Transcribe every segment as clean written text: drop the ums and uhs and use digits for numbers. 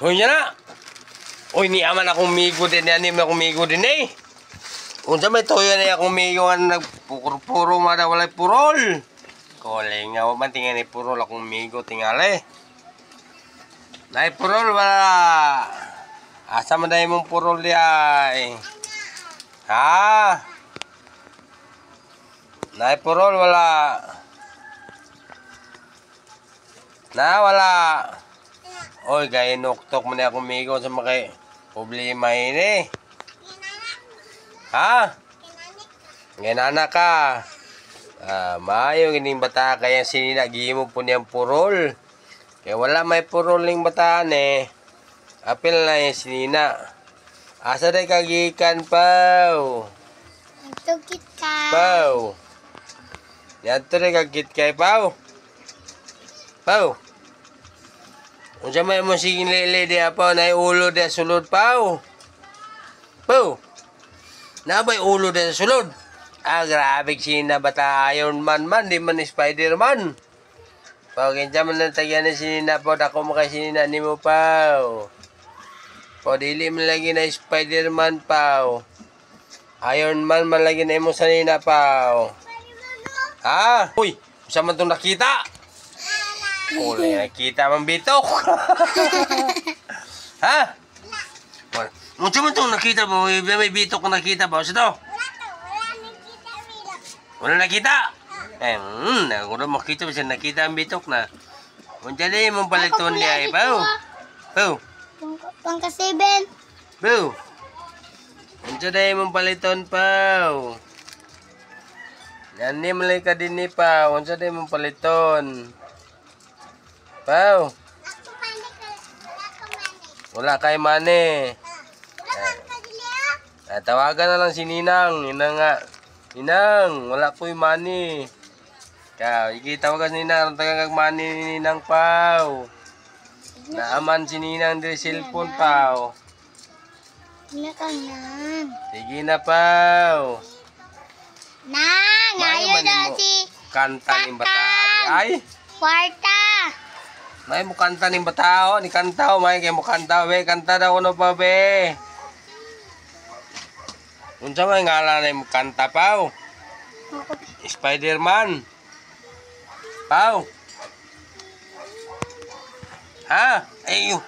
Hoy na. Oy ni aman akong migo din ani akong migo din eh. Unsa may toyo na akong migo nga nagpuro mada walay purol. Koleng nga man tingani purol akong migo tingali. Nay purol wala. Asa man dai mong purol di ay. Ha? Nay purol wala. Na wala. Oy gay noktok man akong migo sa makay problema ini. Ha? Ginana ka. Maayo gining bata kaya sinina gihimo po niyang purol. Kaya wala may purol ning bataan eh. Apil na yung sinina. Asa day kagikan paw? Tugit ka. Paw. Yato day kagit kay paw. Paw. Unsa may mo sige lele di apaw na ulo di sulod paw. Paw. Nabay ulo di sulod. Grabe sina bata Iron Man di man Spider-Man. Paw kinsa man lang tagyan ni sinina po dako mo kay sinina nimo paw. O dili man lagi na Spider-Man paw. Iron Man man lagi na imo sanina paw. Ha? Uy, unsa man tong nakita? Uli nakita man bitok. Ha? Unsa man tong nakita ba? May bitok na nakita ba? Sa to? Wala nakita. Wala makita bisa nakita ang bitok na. Unsa di mong paliton di ay paw. Paw. Pangka 7. Paw. Unsa di mong paliton paw. Yan ni malay ka din ni paw. Unsa di mong paliton. Paw. Wala kay mane. Tawagan na lang si Ninang. Ninang nga. Ninang, wala ko'y mani. Ikaw, ikitawagan si Ninang. Tagang mani ni Ninang paw. Naaman si Ninang di cellphone paw. Hindi ka nan. Sige na paw. Nang, ayaw na si kanta ni bata. Ay. Kwarta. May mo kanta ni bata. Ni kanta. May kay mo kanta. Be, kanta daw no pa be. Unsa may ngalan mo kanta paw? Spider-Man. Paw. Ha? Ayo.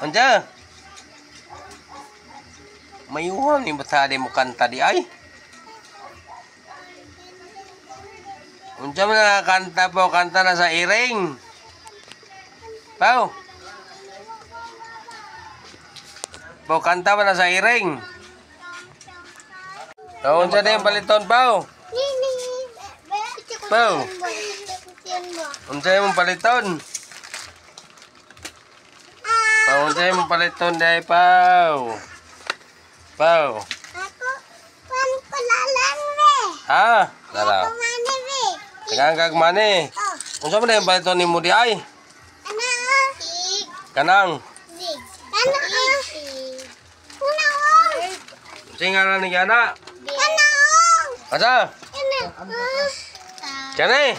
Unsa? Mayuhan ni bata di mo kanta di ay. Unsa man nakakanta po, kanta na sa iring. Paw. Paw, kanta ba na sa iring? So, unsa din paliton, Paw? Paw. Unsa mong paliton? Paw, unsa mong paliton dai, Paw? Paw. Ako, pan palalang re. Ha? Dalaw. Mani re. Kagag mani. Unsa man yung paliton ni mo di ay? Ana. Kanang. Ana. Una ong. Singalan ni Ana. Ana ong. Asa? Ana. Kani?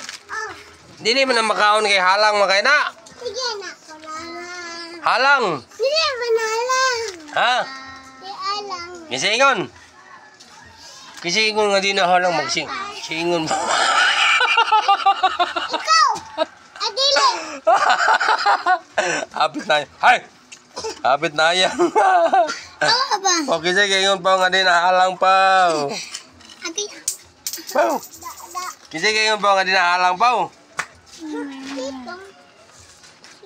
Dili man na makaon kay halang makay na. Sige na ko lang. Halang. Dili manalang. Ha? Di alang. Gisingon. Gisingon nga di na halang magsing. Singon mo. Ikaw. Adili. Hapit na. Hay. Hapit na yan. Awa ba? Okay, sige yun pa nga din halang pa. Ati. Pau. Kasi yun pa nga din halang pa.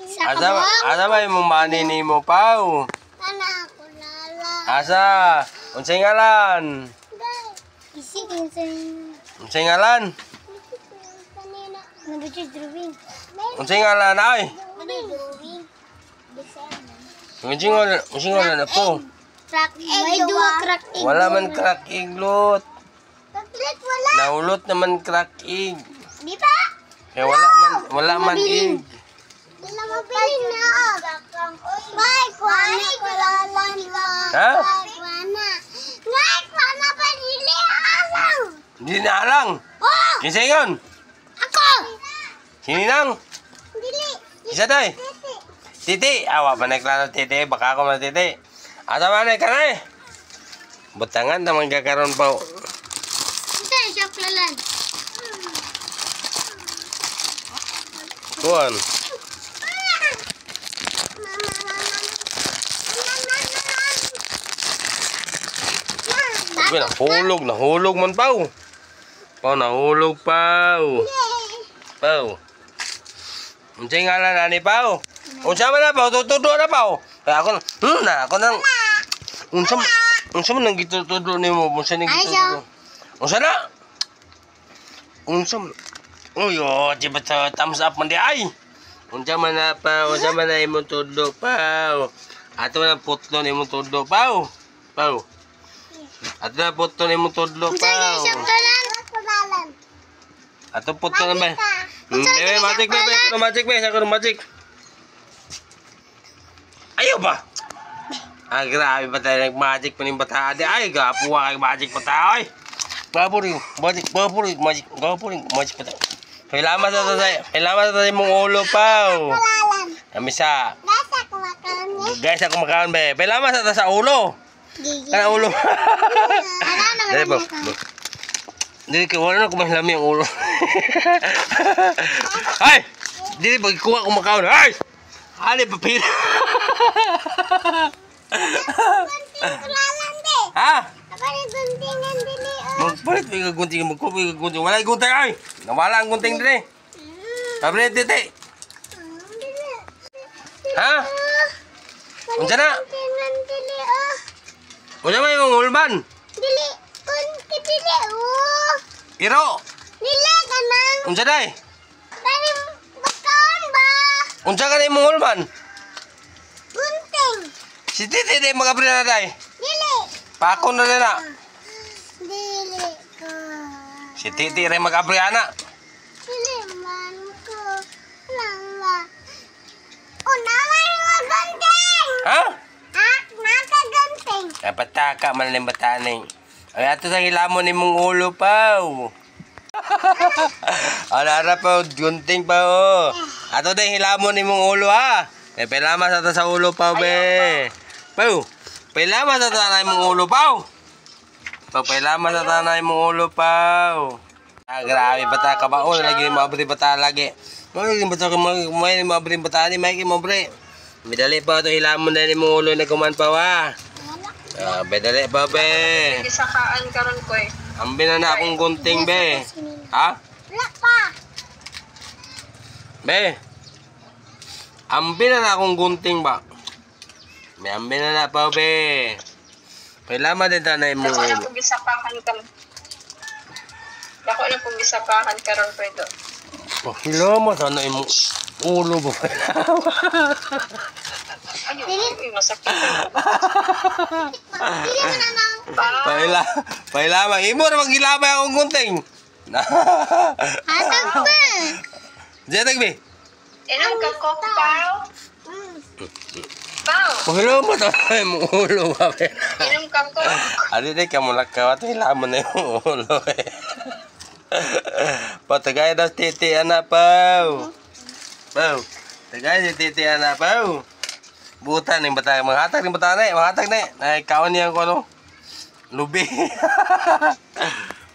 Sa Asa ba yung mani ni mo pa? Ana ako lala. Asa? Unsay ngalan? Isi kinsan. Unsay ngalan? Kanina. Nabudyo drawing. Unsay ngalan ay? Drawing. Unsay ngalan na po? Crack egg. May duwa crack egg. Wala man crack iglot. Chocolate wala. Naulot naman crack egg. Di ba? Kaya wala man egg. Di na mabili na. May kwana ko lalang lang. Ha? May kwana. May kwana pa dili alang. Hindi na halang. Oh! Kinsa yun? Ako! Sininang? Dili. Isa day? Dili. Titi, awa pa na klaro titi, baka ako man titi. Asa man ka na eh. Butangan naman kakaroon pa. Ito yung choklalan. Kuan. Sabi, nahulog man pao. Pao, nahulog pao. Pao. Unsay ngalan na ni pao? Unsa man na pao, tutudo na pao. Kaya ako, ako nang, unsa man nang gitutudo ni mo, unsa nang gitutudo? Unsa na? Unsa man? Uy, di ba sa thumbs up man di ay? Unsa man na pao, unsa man na imong tudo pao. Ato na putlo ni imong tudo pao. Pao. Ato na putlo ni imong tudlo Ito pao. yung choklalan. Ato putlo na ba? Magic ba? Magic ba? Sa magic. Ayaw ba? Ah, grabe ba tayo nag-magic pa ng bata? Ay, gapuwa kay magic pa tayo. Gapuring, magic pa tayo. Kailangan sa tayo mong ulo pao. Choklalan. Kamisa. Gasa kumakain niya. Guys, ako makaon ba? Kailangan sa tayo sa ulo. Gigi. Kana ulo. Ano Dali ba? naman ito? Dili ka wala na kumahlami ang ulo. Ay! Dili ba kuha ko makaon. Ay! Ali papir. Choklalan di. Ha? Apa ni guntingan dili oh. Magpalit may kagunting magkupi. Wala yung gunting ay. Nawala ang gunting dili. Pabili titi. Dili. Ha? Unsa na? Guntingan dili oh. Unsa may mong ulban? Dili. Kunti dili oh. Iro. Dili kanang. Unsa day? Dali bakaon ba? Unsa ka na mong ulban? Gunting. Si titi day magabri na day. Dili. Pakon na na. Dili ko. Si titi rin magabri ana. Dili man ko. Lama. Oh, naman yung gunting. Ha? Ha? Nakagunting. Ay pataka man ng bataning. Ay ato sa hilamon ni mong ulo pao. Ara pa gunting pa o. Ato din hilamon ni mong ulo ha. Kay pelama sa ta sa ulo pa be. Pao. Pelama sa ta na mong ulo pao. Pao pelama sa ta na mong ulo pao. Ah, grabe bata ka ba? O lagi mo abri bata lagi. Mo lagi bata ka may abri bata ni may mabre. Midali pa to hilamon na ni mong ulo na kuman pa wa. Ah, bedali ba be? Isakaan karon ko eh. Ambi na na akong gunting be. Ha? Wala pa. Be. Ambi na akong gunting ba? May ambi na pa be. Kailangan din tanay mo. Dako na pong gisapakan karon. Dako na pong gisapakan karon ko ito. Oh, hilo mo sana imo ulo ba? Ano? Uy, masakit. Dili mo namang. Pailama. Imo na maghilabay akong gunting. Hatag pa. Jetag be. Inom ka coke, pao? Pao, Pahilo mo tanay mo ulo ba? inom ka coke. Adi day ka mo lakaw at hilamon na yung ulo eh. Patagay daw titi anak pao. Pao. Tagay si titi anak pao. Butan ng bata, manghatag ng bata na, manghatag na. Ay kawan niya ko ano. Lubi.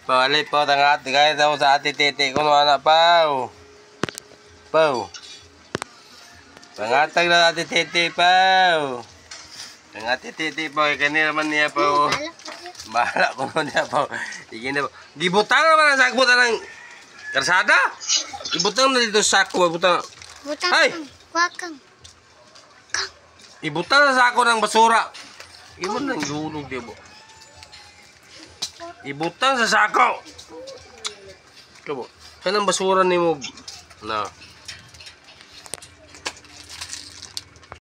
Pawalit po tangat, tagay daw sa ati titi ko no anak pao. Pao. Pangatag na ati titi pao. Ang ati titi pao, kanina naman niya pao. Bahala ko nun niya po. Sige na po. Gibutang naman ang sakbutan ng karsada. Ibutang na dito sa sako. Ibutang. Butang Ay! kang. Wakang. Ibutang sa sako ng basura. Ibon nang hulog di po. Ibutang sa sako. Ito po. Saan ang basura ni mo? Na.